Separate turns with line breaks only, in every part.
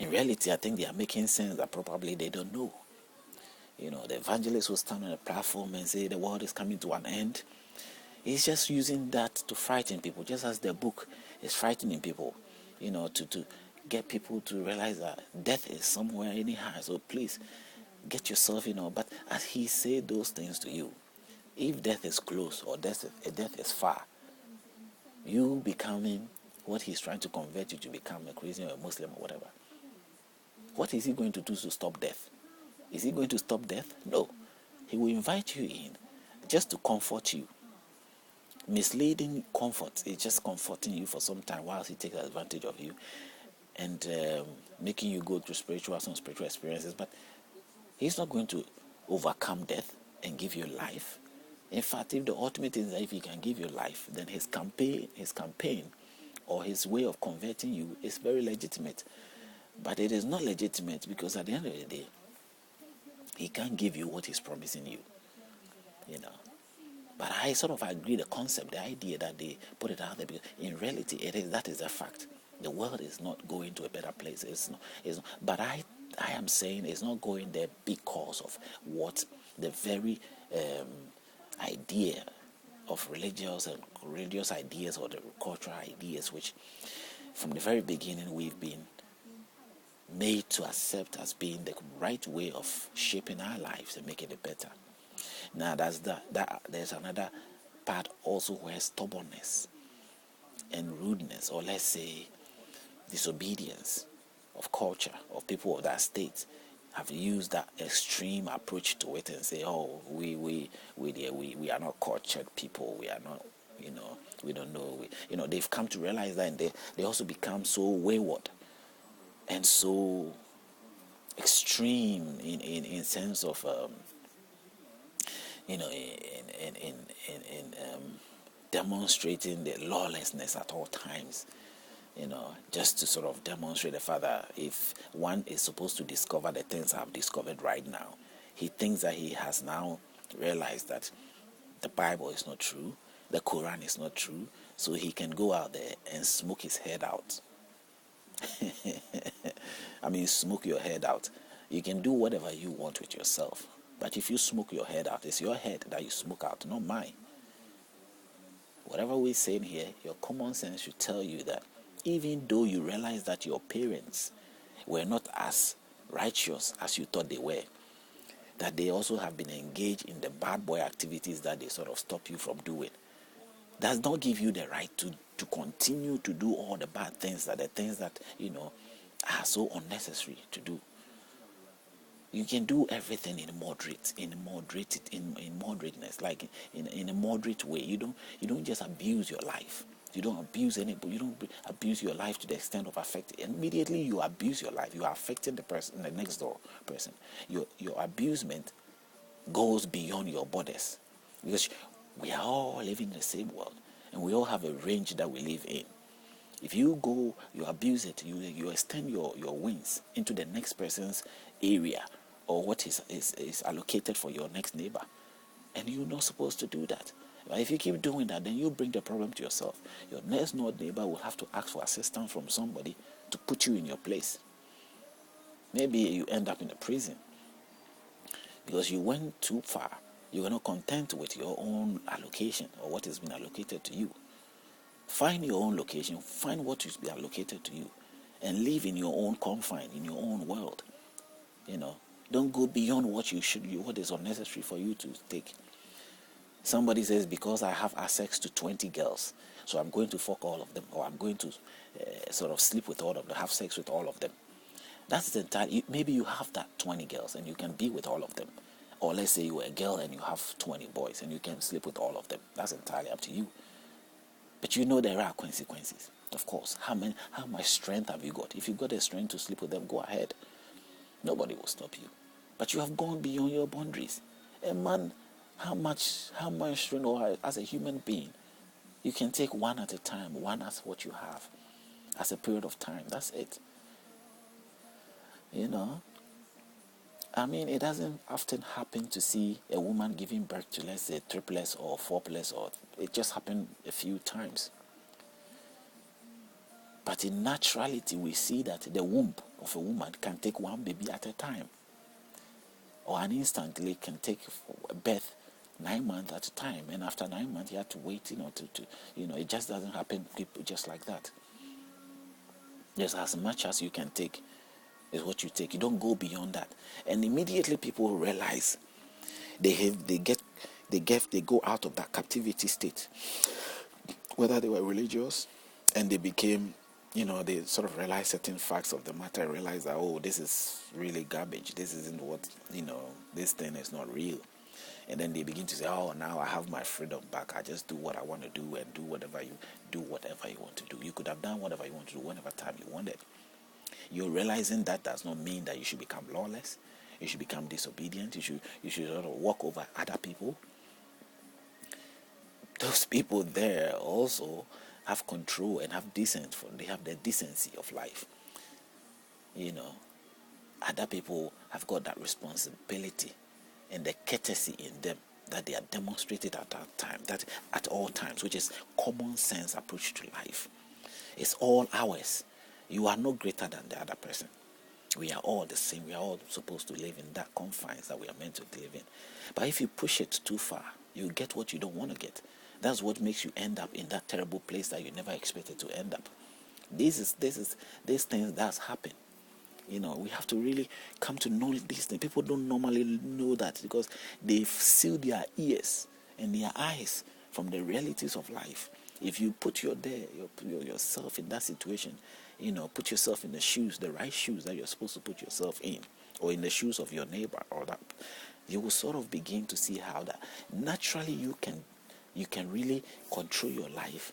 In reality, I think they are making sense that probably they don't know. The evangelist will stand on a platform and say the world is coming to an end. He's just using that to frighten people, just as the book is frightening people, to get people to realize that death is somewhere anyhow. So please get yourself, but as he said those things to you, if death is close or death is far, you becoming what he's trying to convert you to become, a Christian or a Muslim or whatever, what is he going to do to stop death? Is he going to stop death? No. He will invite you in just to comfort you. Misleading comfort is just comforting you for some time whilst he takes advantage of you and making you go through some spiritual experiences. But he's not going to overcome death and give you life. In fact, if the ultimate is that if he can give you life, then his campaign or his way of converting you is very legitimate. But it is not legitimate because at the end of the day, he can't give you what he's promising you, But I sort of agree the concept, the idea that they put it out there, because in reality, that is a fact. The world is not going to a better place. It's not. But I am saying it's not going there because of what the very idea of religious ideas or the cultural ideas, which from the very beginning we've been made to accept as being the right way of shaping our lives and making it better. Now there's another part also where stubbornness and rudeness, or let's say disobedience of culture of people of that state, have used that extreme approach to it and say, oh, we are not cultured people, we are not, we don't know, they've come to realize that, and they also become so wayward and so extreme in sense of in demonstrating the lawlessness at all times, just to sort of demonstrate the fact that if one is supposed to discover the things I've discovered right now, he thinks that he has now realized that the Bible is not true, the Quran is not true, so he can go out there and smoke his head out. I mean, smoke your head out. You can do whatever you want with yourself, but if you smoke your head out, it's your head that you smoke out, not mine. Whatever we're saying here, your common sense should tell you that even though you realize that your parents were not as righteous as you thought they were, that they also have been engaged in the bad boy activities that they sort of stop you from doing, does not give you the right to continue to do all the bad things, the things that are so unnecessary to do. You can do everything in moderateness, like in a moderate way. You don't just abuse your life. You don't abuse anybody. You don't abuse your life to the extent of affecting. Immediately you abuse your life, you are affecting the person, the next door person. Your abusement goes beyond your borders, because we are all living in the same world, and we all have a range that we live in. If you go, you abuse it, you extend your wings into the next person's area, or what is allocated for your next neighbor, and you're not supposed to do that. But if you keep doing that, then you bring the problem to yourself. Your next door neighbor will have to ask for assistance from somebody to put you in your place. Maybe you end up in a prison because you went too far. You were not content with your own allocation or what has been allocated to you. Find your own location, find what is be allocated to you, and live in your own confine, in your own world. Don't go beyond what you should, what is unnecessary for you to take. Somebody says, because I have access to 20 girls, so I'm going to fuck all of them, or I'm going to sort of sleep with all of them, have sex with all of them. That's the entire. Maybe you have that 20 girls and you can be with all of them. Or let's say you're a girl and you have 20 boys and you can sleep with all of them. That's entirely up to you. But there are consequences. Of course, how much strength have you got? If you got the strength to sleep with them, go ahead. Nobody will stop you. But you have gone beyond your boundaries. A man, how much strength, or as a human being, you can take one at a time, one as what you have, as a period of time. That's it. I mean, it doesn't often happen to see a woman giving birth to, let's say, triplets or fourplets, or it just happened a few times. But in naturality, we see that the womb of a woman can take one baby at a time, or an instantly can take birth 9 months at a time, and after 9 months you have to wait, to it just doesn't happen just like that. Just as much as you can take is what you take. You don't go beyond that. And immediately people realize they go out of that captivity state, whether they were religious, and they became, they sort of realize certain facts of the matter, realize that, oh, this is really garbage. This isn't what, this thing is not real. And then they begin to say, oh, now I have my freedom back. I just do what I want to do and do whatever you want to do. You could have done whatever you want to do whenever time you wanted. You're realizing that does not mean that you should become lawless. You should become disobedient. You should sort of walk over other people. Those people there also have control and have they have the decency of life. Other people have got that responsibility and the courtesy in them that they are demonstrated at that time, that at all times, which is common sense approach to life. It's all ours. You are no greater than the other person. We are all the same. We are all supposed to live in that confines that we are meant to live in. But if you push it too far, you get what you don't want to get. That's what makes you end up in that terrible place that you never expected to end up. These things that's happen. We have to really come to know these things. People don't normally know that because they've sealed their ears and their eyes from the realities of life. If you put yourself in that situation, put yourself in the right shoes that you're supposed to put yourself in, or in the shoes of your neighbor, or that, you will sort of begin to see how that naturally you can really control your life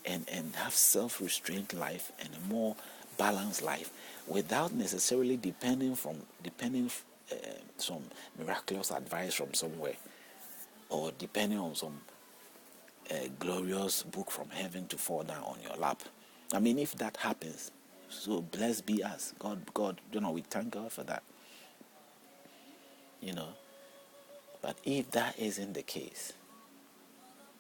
and have self-restraint life and a more balanced life without necessarily depending some miraculous advice from somewhere, or depending on some glorious book from heaven to fall down on your lap. I mean, if that happens, so blessed be us. God, we thank God for that. But if that isn't the case,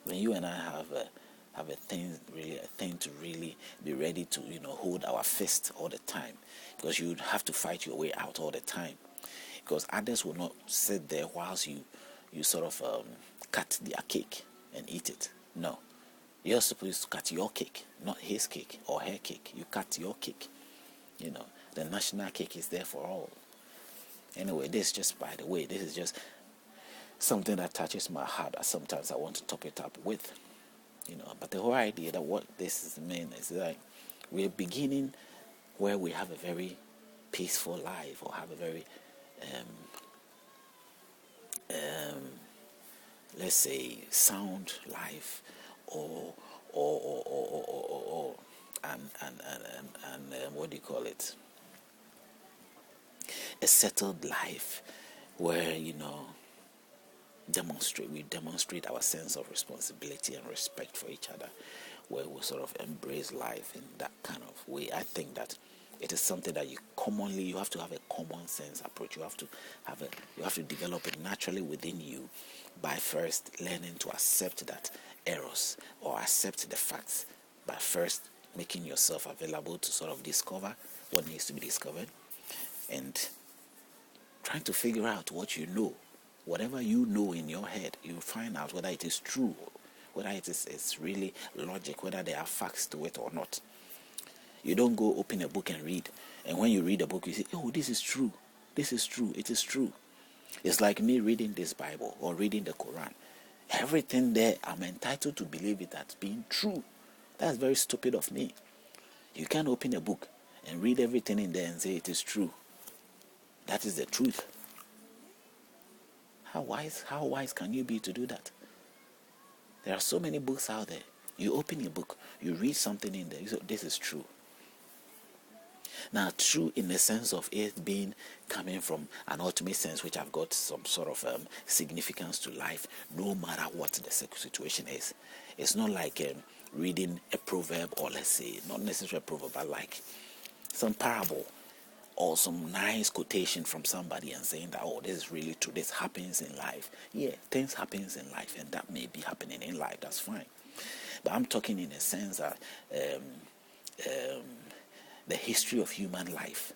then you and I have a thing to really be ready to hold our fist all the time, because you have to fight your way out all the time, because others will not sit there whilst you sort of cut their cake and eat it. No, you're supposed to cut your cake, not his cake or her cake. You cut your cake. The national cake is there for all. Anyway, this just, by the way, this is just something that touches my heart that sometimes I want to top it up with. But the whole idea that what this is mean is that we're beginning where we have a very peaceful life, or have a very let's say sound life, or what do you call it, a settled life where we demonstrate our sense of responsibility and respect for each other, where we sort of embrace life in that kind of way. I think that it is something that you have to have a common sense approach. You have to develop it naturally within you by first learning to accept that errors, or accept the facts, by first making yourself available to sort of discover what needs to be discovered, and trying to figure out what you know. Whatever you know in your head, you find out whether it is true, whether it's really logic, whether there are facts to it or not. You don't go open a book and read, and when you read a book, you say, oh, this is true, it is true. It's like me reading this Bible or reading the Quran. Everything there, I'm entitled to believe it as being true. That's very stupid of me. You can't open a book and read everything in there and say it is true. That is the truth. How wise can you be to do that? There are so many books out there. You open a book, you read something in there, you say, this is true. Now, true in the sense of it being coming from an ultimate sense, which have got some sort of significance to life, no matter what the situation is. It's not like reading a proverb, or let's say, not necessarily a proverb, but like some parable, or some nice quotation from somebody and saying that, oh, this is really true, this happens in life. Yeah, things happens in life, and that may be happening in life, that's fine. But I'm talking in a sense that the history of human life,